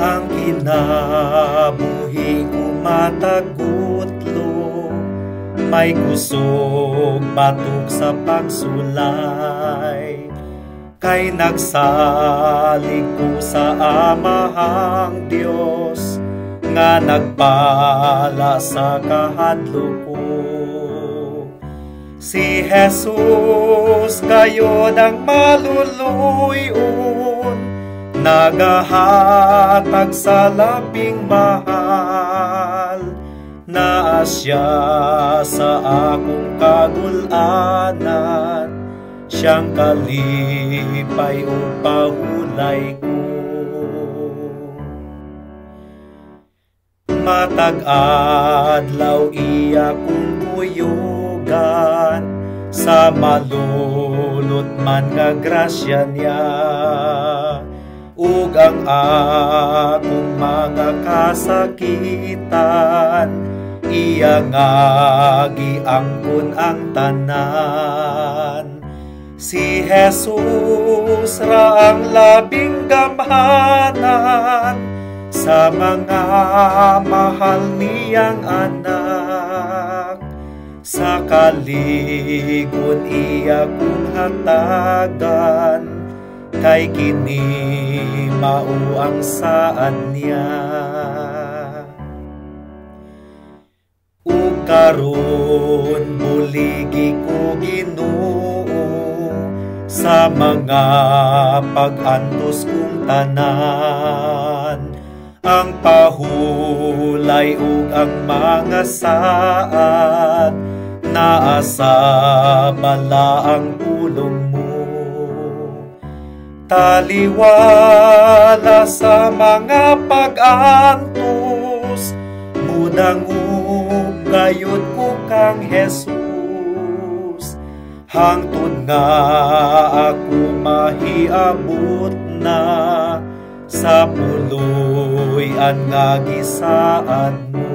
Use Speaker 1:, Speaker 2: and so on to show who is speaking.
Speaker 1: Ang kinabuhi ko matagutlo, may kusog batok sa pagsulay. Kay nagsalig ko sa Amahang Dios, nga nagpala sa kahadlo ko. Si Jesus gayod ang maluluyon, nagahatag sa labing mahal. Naa siya sa akong kagulanan, siyang kalipay o pahulay ko. Matag adlaw iya kong kuyugan, sa malulot man nga grasya niya. Ug ang akong mga kasakitan, iya nga giangkon ang tanan. Si Jesus ra ang labing gamhanan, sa mga mahal niyang anak. Sa kaligon iya kong hatagan, kay kini mao ang saad niya. Ug karon buligi ko Ginoo, sa mga pag-antos kong tanan. Ang pahulay ug ang mga saad, naa sa bala ang pulong mo. Taliwala sa mga pag-antos, mudangog gayud ko kang Jesus. Hangtod nga ako mahiabot na, sa puloy ang nga gisaad mo.